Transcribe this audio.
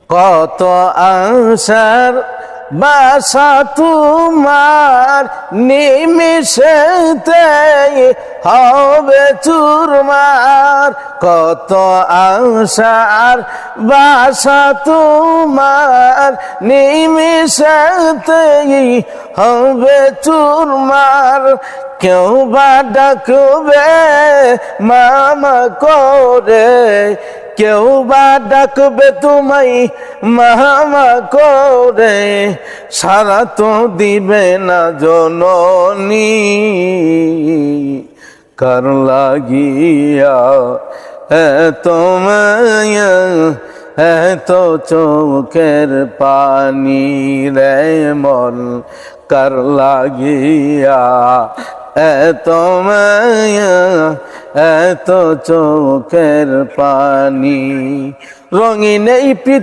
কত আশার বাসা তোমার, নিমিষেতে হবে চুরমার। কত আশার বাসা তোমার, নিমিষেতে হবে চুরমার। কেউ বা ডাকবে মামা করে, কেউ বা ডাকবে তোমায় মামা করে, সারা তো দিবে না জননী। কার লাগিয়া এত মায়া, এত চোখের পানি রে মন, কার লাগিয়া এত মায়া, এত চোখের পানি। রঙিন এই পৃথিবী